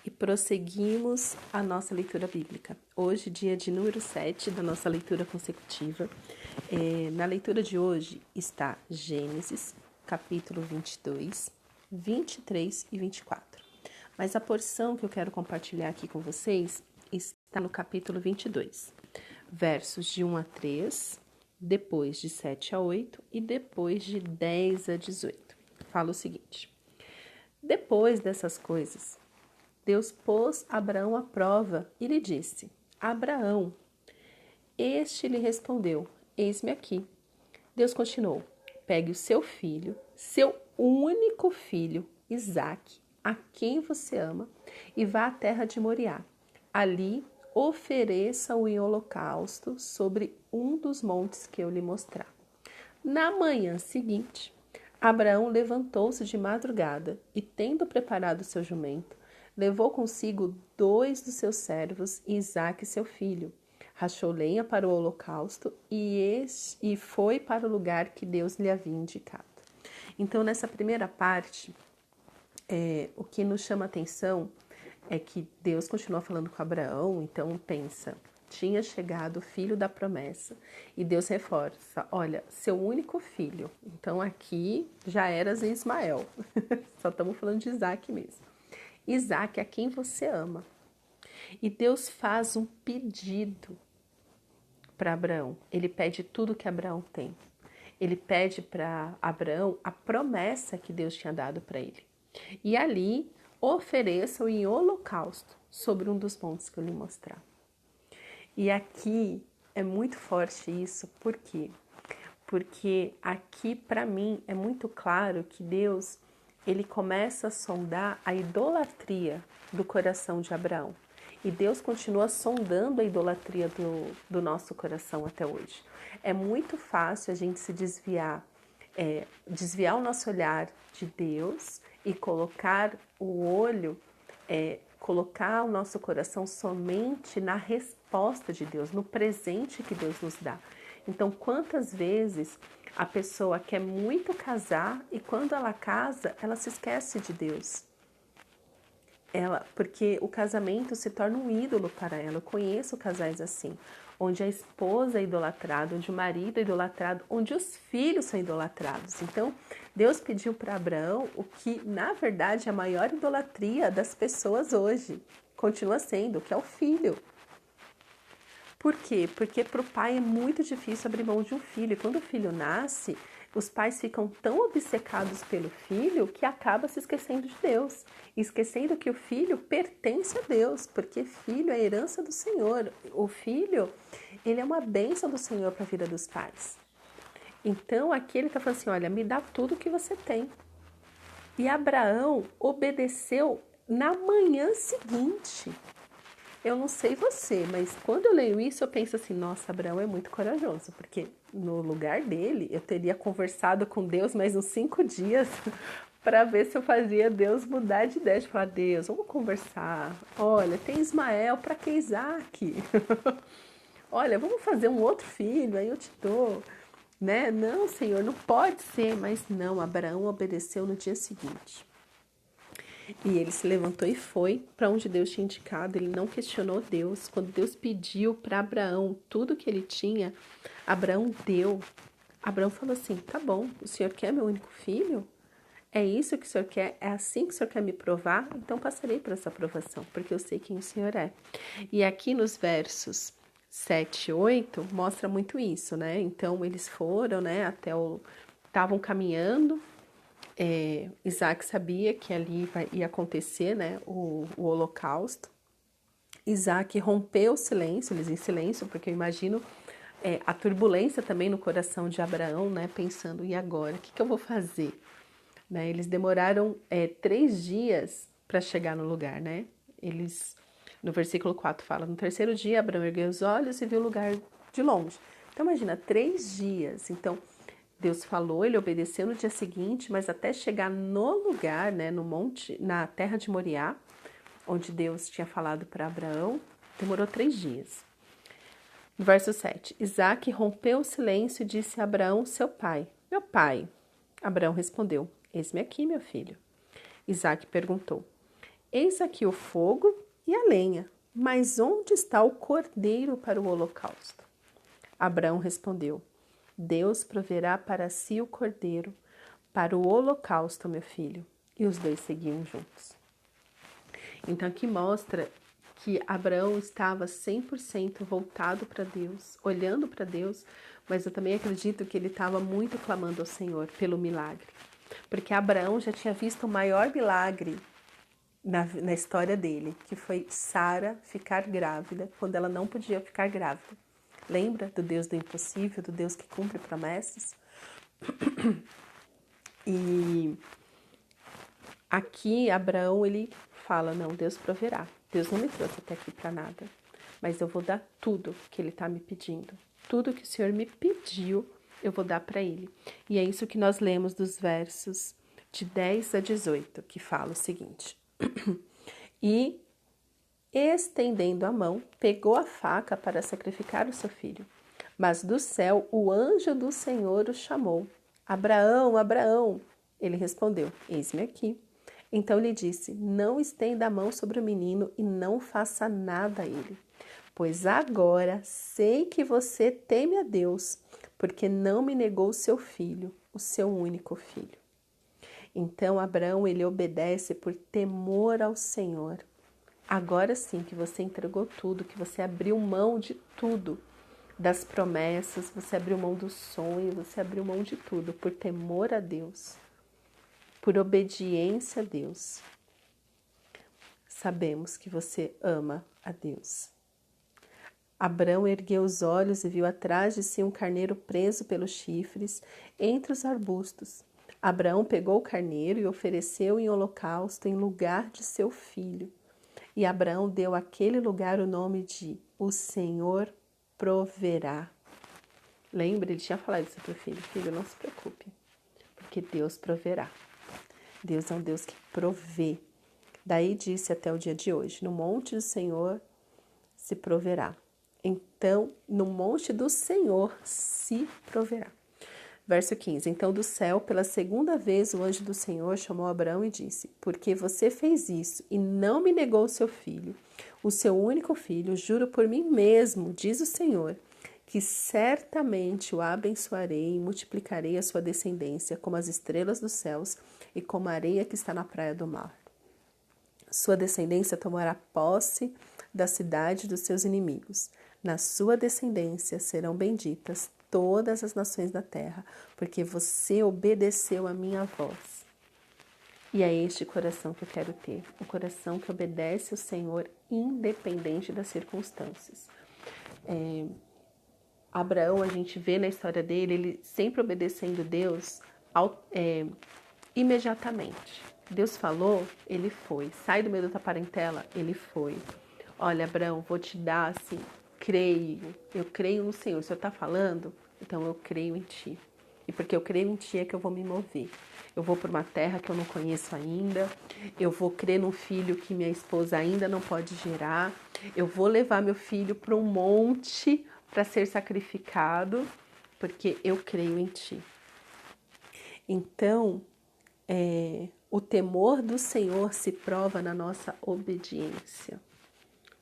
E prosseguimos a nossa leitura bíblica. Hoje, dia de número 7 da nossa leitura consecutiva. Na leitura de hoje está Gênesis, capítulo 22, 23 e 24. Mas a porção que eu quero compartilhar aqui com vocês está no capítulo 22, versos de 1 a 3, depois de 7 a 8 e depois de 10 a 18. Fala o seguinte: depois dessas coisas, Deus pôs Abraão à prova e lhe disse: Abraão. Este lhe respondeu: Eis-me aqui. Deus continuou: pegue o seu filho, seu único filho, Isaque, a quem você ama, e vá à terra de Moriá. Ali ofereça-o em holocausto sobre um dos montes que eu lhe mostrar. Na manhã seguinte, Abraão levantou-se de madrugada e, tendo preparado seu jumento, levou consigo 2 dos seus servos e Isaque, seu filho. Rachou lenha para o holocausto e foi para o lugar que Deus lhe havia indicado. Então, nessa primeira parte, o que nos chama a atenção é que Deus continua falando com Abraão. Então, pensa, tinha chegado o filho da promessa e Deus reforça: olha, seu único filho. Então, aqui já eras Ismael, só estamos falando de Isaque mesmo. Isaque, a quem você ama. E Deus faz um pedido para Abraão. Ele pede tudo que Abraão tem. Ele pede para Abraão a promessa que Deus tinha dado para ele. E ali ofereça-o em holocausto sobre um dos montes que eu lhe mostrar. E aqui é muito forte isso. Por quê? Porque aqui, para mim, é muito claro que Deus, ele começa a sondar a idolatria do coração de Abraão. E Deus continua sondando a idolatria do nosso coração até hoje. É muito fácil a gente se desviar o nosso olhar de Deus e colocar o olho, colocar o nosso coração somente na resposta de Deus, no presente que Deus nos dá. Então, quantas vezes a pessoa quer muito casar e quando ela casa, ela se esquece de Deus. Porque o casamento se torna um ídolo para ela. Eu conheço casais assim, onde a esposa é idolatrada, onde o marido é idolatrado, onde os filhos são idolatrados. Então, Deus pediu para Abraão o que, na verdade, é a maior idolatria das pessoas hoje. Continua sendo, que é o filho. Por quê? Porque para o pai é muito difícil abrir mão de um filho. E quando o filho nasce, os pais ficam tão obcecados pelo filho que acaba se esquecendo de Deus. Esquecendo que o filho pertence a Deus, porque filho é a herança do Senhor. O filho, ele é uma bênção do Senhor para a vida dos pais. Então, aqui ele está falando assim, olha, me dá tudo que você tem. E Abraão obedeceu na manhã seguinte. Eu não sei você, mas quando eu leio isso, eu penso assim, nossa, Abraão é muito corajoso, porque no lugar dele, eu teria conversado com Deus mais uns 5 dias para ver se eu fazia Deus mudar de ideia, de falar, Deus, vamos conversar, olha, tem Ismael, para que Isaque? Olha, vamos fazer um outro filho, aí eu te dou, né? Não, Senhor, não pode ser, mas não, Abraão obedeceu no dia seguinte. E ele se levantou e foi para onde Deus tinha indicado. Ele não questionou Deus. Quando Deus pediu para Abraão tudo que ele tinha, Abraão deu. Abraão falou assim, tá bom, o Senhor quer meu único filho? É isso que o Senhor quer? É assim que o Senhor quer me provar? Então passarei por essa provação, porque eu sei quem o Senhor é. E aqui nos versos 7 e 8, mostra muito isso, né? Então eles foram, né, estavam caminhando. Isaac sabia que ali ia acontecer, né, o holocausto. Isaac rompeu o silêncio, eles em silêncio, porque eu imagino a turbulência também no coração de Abraão, né, pensando, e agora? O que eu vou fazer? Né, eles demoraram 3 dias para chegar no lugar, né? No versículo 4 fala, no 3º dia, Abraão ergueu os olhos e viu o lugar de longe. Então, imagina, 3 dias. Então, Deus falou, ele obedeceu no dia seguinte, mas até chegar no lugar, né, no monte, na terra de Moriá, onde Deus tinha falado para Abraão, demorou 3 dias. No verso 7, Isaque rompeu o silêncio e disse a Abraão, seu pai, meu pai. Abraão respondeu, eis-me aqui, meu filho. Isaque perguntou, Eis aqui o fogo e a lenha, mas onde está o cordeiro para o holocausto? Abraão respondeu: Deus proverá para si o cordeiro para o holocausto, meu filho. E os dois seguiam juntos. Então aqui mostra que Abraão estava 100% voltado para Deus, olhando para Deus, mas eu também acredito que ele estava muito clamando ao Senhor pelo milagre. Porque Abraão já tinha visto o maior milagre na história dele, que foi Sara ficar grávida quando ela não podia ficar grávida. Lembra do Deus do impossível, do Deus que cumpre promessas? E aqui Abraão, ele fala, não, Deus proverá. Deus não me trouxe até aqui para nada, mas eu vou dar tudo que ele está me pedindo. Tudo que o Senhor me pediu, eu vou dar para ele. E é isso que nós lemos dos versos de 10 a 18, que fala o seguinte. E, estendendo a mão, pegou a faca para sacrificar o seu filho. Mas do céu o anjo do Senhor o chamou. Abraão, Abraão! Ele respondeu, eis-me aqui. Então lhe disse, não estenda a mão sobre o menino e não faça nada a ele. Pois agora sei que você teme a Deus, porque não me negou o seu filho, o seu único filho. Então Abraão, ele obedece por temor ao Senhor. Agora sim que você entregou tudo, que você abriu mão de tudo, das promessas, você abriu mão do sonho, você abriu mão de tudo, por temor a Deus, por obediência a Deus. Sabemos que você ama a Deus. Abrão ergueu os olhos e viu atrás de si um carneiro preso pelos chifres entre os arbustos. Abraão pegou o carneiro e ofereceu em holocausto em lugar de seu filho. E Abraão deu àquele lugar o nome de O Senhor proverá. Lembra, ele tinha falado isso para o filho. Filho, não se preocupe, porque Deus proverá. Deus é um Deus que provê. Daí disse até o dia de hoje, no monte do Senhor se proverá. Então, no monte do Senhor se proverá. Verso 15. Então do céu, pela segunda vez, o anjo do Senhor chamou Abraão e disse, porque você fez isso e não me negou o seu filho, o seu único filho, juro por mim mesmo, diz o Senhor, que certamente o abençoarei e multiplicarei a sua descendência como as estrelas dos céus e como a areia que está na praia do mar. Sua descendência tomará posse da cidade dos seus inimigos. Na sua descendência serão benditas todas as nações da terra, porque você obedeceu a minha voz. E é este coração que eu quero ter, um coração que obedece ao Senhor independente das circunstâncias. Abraão, a gente vê na história dele, ele sempre obedecendo Deus imediatamente. Deus falou, ele foi. Sai do meio da tua parentela, ele foi. Olha, Abraão, vou te dar assim, eu creio no Senhor. O Senhor está falando? Então eu creio em ti. E porque eu creio em ti é que eu vou me mover. Eu vou para uma terra que eu não conheço ainda. Eu vou crer num filho que minha esposa ainda não pode gerar. Eu vou levar meu filho para um monte para ser sacrificado, porque eu creio em ti. Então, o temor do Senhor se prova na nossa obediência.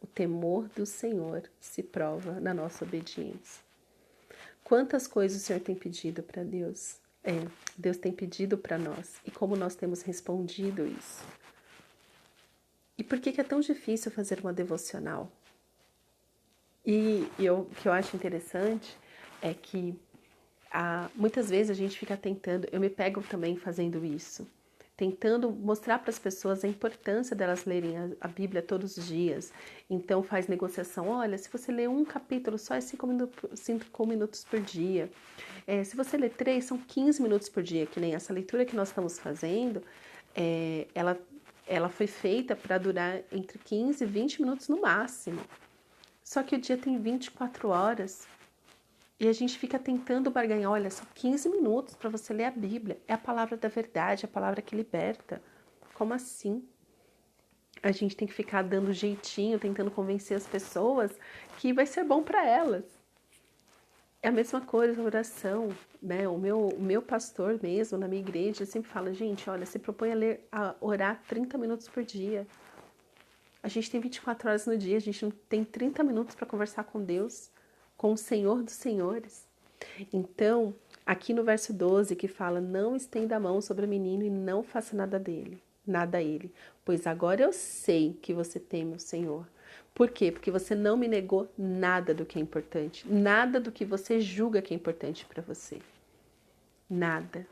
O temor do Senhor se prova na nossa obediência. Quantas coisas o Senhor tem pedido para Deus? Deus tem pedido para nós. E como nós temos respondido isso? E por que é tão difícil fazer uma devocional? E o que eu acho interessante é que muitas vezes a gente fica tentando, eu me pego também fazendo isso, tentando mostrar para as pessoas a importância delas lerem a Bíblia todos os dias. Então faz negociação, olha, se você ler um capítulo só é 5 minutos por dia. Se você ler 3, são 15 minutos por dia, que nem essa leitura que nós estamos fazendo, ela foi feita para durar entre 15 e 20 minutos no máximo. Só que o dia tem 24 horas. E a gente fica tentando barganhar, olha, só 15 minutos para você ler a Bíblia. É a palavra da verdade, é a palavra que liberta. Como assim? A gente tem que ficar dando jeitinho, tentando convencer as pessoas que vai ser bom para elas. É a mesma coisa, a oração, né? O meu pastor mesmo, na minha igreja, sempre fala, gente, olha, se propõe a orar 30 minutos por dia. A gente tem 24 horas no dia, a gente não tem 30 minutos para conversar com Deus, com o Senhor dos Senhores. Então, aqui no verso 12 que fala, não estenda a mão sobre o menino e não faça nada a ele, pois agora eu sei que você teme o Senhor. Por quê? Porque você não me negou nada do que é importante, nada do que você julga que é importante para você. Nada.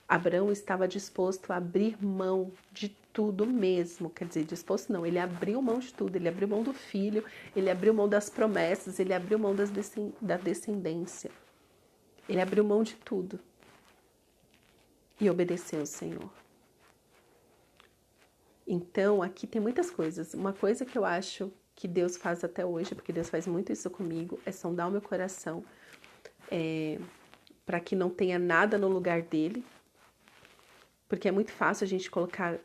Abraão estava disposto a abrir mão de tudo mesmo, quer dizer, disposto não, ele abriu mão de tudo, ele abriu mão do filho, ele abriu mão das promessas, ele abriu mão da descendência, ele abriu mão de tudo e obedeceu ao Senhor. Então, aqui tem muitas coisas. Uma coisa que eu acho que Deus faz até hoje, porque Deus faz muito isso comigo, é sondar o meu coração, para que não tenha nada no lugar dele, porque é muito fácil a gente colocar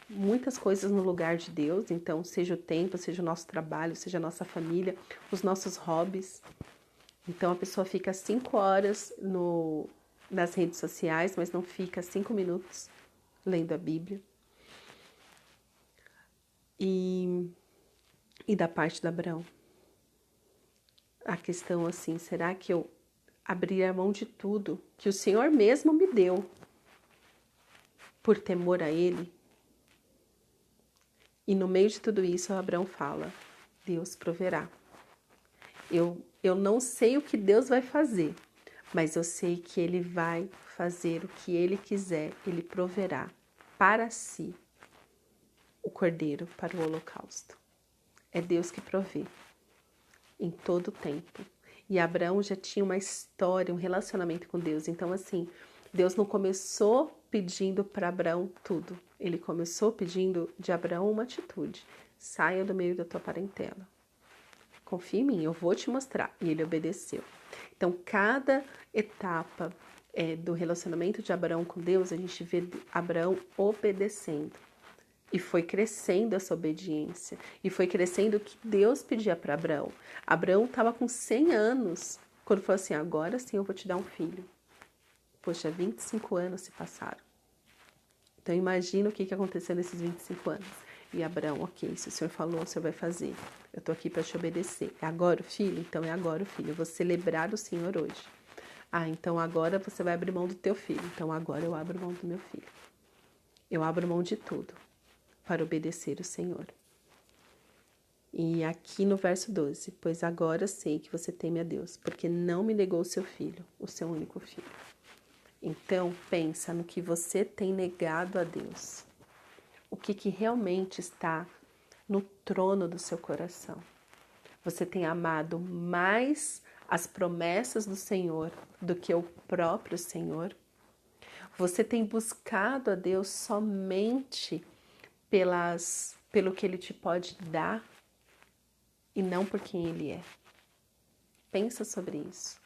muitas coisas no lugar de Deus, então seja o tempo, seja o nosso trabalho, seja a nossa família, os nossos hobbies. Então a pessoa fica 5 horas nas redes sociais, mas não fica 5 minutos lendo a Bíblia. E da parte de Abraão, a questão assim, será que eu abrir a mão de tudo que o Senhor mesmo me deu por temor a Ele? E no meio de tudo isso, Abraão fala, Deus proverá. Eu não sei o que Deus vai fazer, mas eu sei que Ele vai fazer o que Ele quiser, Ele proverá para si o cordeiro para o holocausto. É Deus que provê em todo o tempo. E Abraão já tinha uma história, um relacionamento com Deus. Então, assim, Deus não começou pedindo para Abraão tudo. Ele começou pedindo de Abraão uma atitude. Saia do meio da tua parentela. Confia em mim, eu vou te mostrar. E ele obedeceu. Então, cada etapa do relacionamento de Abraão com Deus, a gente vê Abraão obedecendo. E foi crescendo essa obediência. E foi crescendo o que Deus pedia para Abraão. Abraão estava com 100 anos, quando falou assim, agora sim eu vou te dar um filho. Poxa, 25 anos se passaram. Então imagina o que aconteceu nesses 25 anos. E Abraão, ok, se o Senhor falou, o Senhor vai fazer. Eu estou aqui para te obedecer. É agora o filho? Então é agora o filho. Eu vou celebrar o Senhor hoje. Ah, então agora você vai abrir mão do teu filho. Então agora eu abro mão do meu filho. Eu abro mão de tudo para obedecer o Senhor. E aqui no verso 12, pois agora sei que você teme a Deus, porque não me negou o seu filho, o seu único filho. Então, pensa no que você tem negado a Deus. O que realmente está no trono do seu coração. Você tem amado mais as promessas do Senhor do que o próprio Senhor? Você tem buscado a Deus somente pelo que Ele te pode dar e não por quem Ele é? Pensa sobre isso.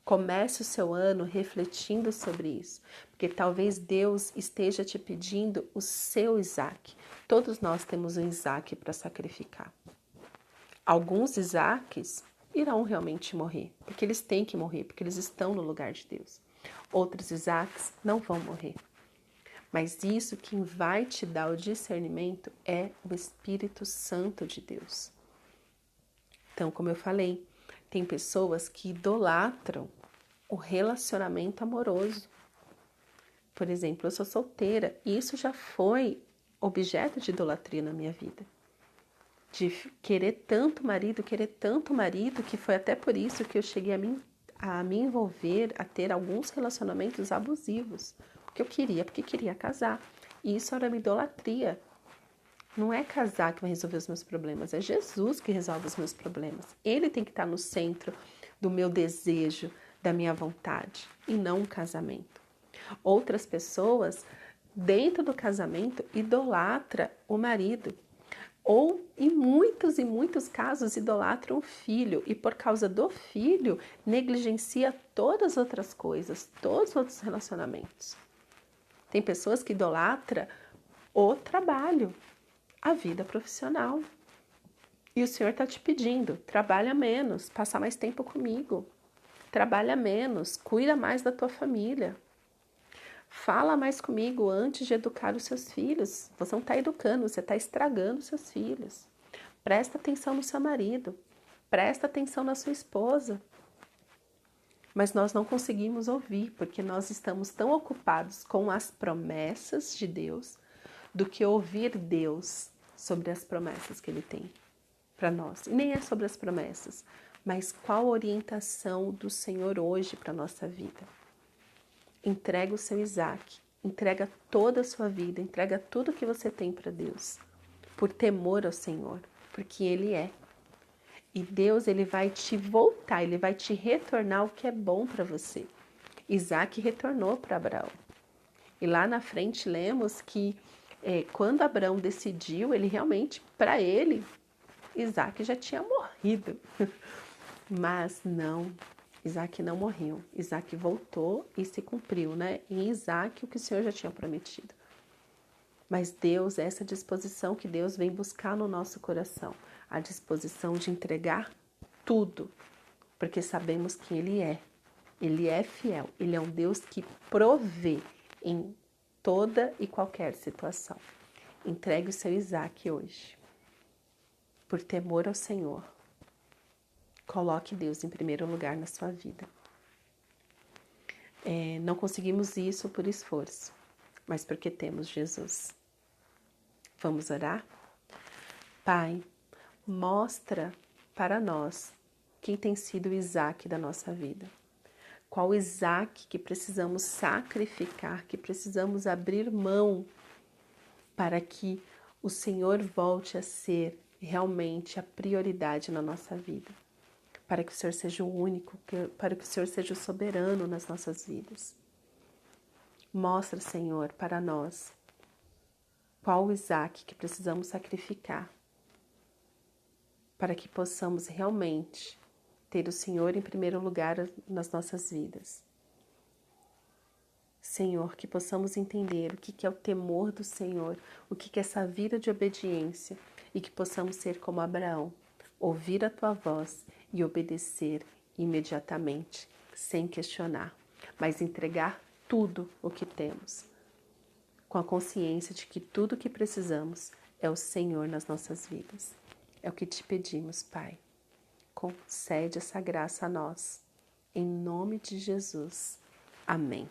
Comece o seu ano refletindo sobre isso, porque talvez Deus esteja te pedindo o seu Isaac. Todos nós temos um Isaac para sacrificar. Alguns Isaques irão realmente morrer, porque eles têm que morrer, porque eles estão no lugar de Deus. Outros Isaques não vão morrer. Mas isso quem vai te dar o discernimento é o Espírito Santo de Deus. Então, como eu falei, tem pessoas que idolatram o relacionamento amoroso. Por exemplo, eu sou solteira e isso já foi objeto de idolatria na minha vida. De querer tanto marido, que foi até por isso que eu cheguei a me envolver, a ter alguns relacionamentos abusivos. Porque queria casar. E isso era uma idolatria. Não é casar que vai resolver os meus problemas, é Jesus que resolve os meus problemas. Ele tem que estar no centro do meu desejo, da minha vontade, e não um casamento. Outras pessoas, dentro do casamento, idolatram o marido. Ou, em muitos casos, idolatram o filho. E por causa do filho, negligencia todas as outras coisas, todos os outros relacionamentos. Tem pessoas que idolatram o trabalho, a vida profissional. E o Senhor está te pedindo, trabalha menos, passa mais tempo comigo. Trabalha menos, cuida mais da tua família. Fala mais comigo antes de educar os seus filhos. Você não está educando, você está estragando os seus filhos. Presta atenção no seu marido. Presta atenção na sua esposa. Mas nós não conseguimos ouvir, porque nós estamos tão ocupados com as promessas de Deus, do que ouvir Deus sobre as promessas que Ele tem para nós. E nem é sobre as promessas, mas qual a orientação do Senhor hoje para a nossa vida. Entrega o seu Isaac, entrega toda a sua vida, entrega tudo que você tem para Deus, por temor ao Senhor, porque Ele é. E Deus, Ele vai te voltar, Ele vai te retornar o que é bom para você. Isaac retornou para Abraão. E lá na frente lemos que quando Abraão decidiu, ele realmente, para ele, Isaac já tinha morrido. Mas não, Isaac não morreu. Isaac voltou e se cumpriu, né? Em Isaac o que o Senhor já tinha prometido. Mas Deus, essa disposição que Deus vem buscar no nosso coração, a disposição de entregar tudo, porque sabemos que Ele é fiel, Ele é um Deus que provê em toda e qualquer situação. Entregue o seu Isaac hoje, por temor ao Senhor. Coloque Deus em primeiro lugar na sua vida. Não conseguimos isso por esforço, mas porque temos Jesus. Vamos orar? Pai, mostra para nós quem tem sido o Isaac da nossa vida. Qual Isaac que precisamos sacrificar, que precisamos abrir mão para que o Senhor volte a ser realmente a prioridade na nossa vida. Para que o Senhor seja o único, para que o Senhor seja o soberano nas nossas vidas. Mostra, Senhor, para nós qual o Isaac que precisamos sacrificar para que possamos realmente ter o Senhor em primeiro lugar nas nossas vidas. Senhor, que possamos entender o que é o temor do Senhor, o que é essa vida de obediência e que possamos ser como Abraão, ouvir a Tua voz e obedecer imediatamente, sem questionar, mas entregar tudo o que temos, com a consciência de que tudo o que precisamos é o Senhor nas nossas vidas. É o que te pedimos, Pai. Concede essa graça a nós. Em nome de Jesus. Amém.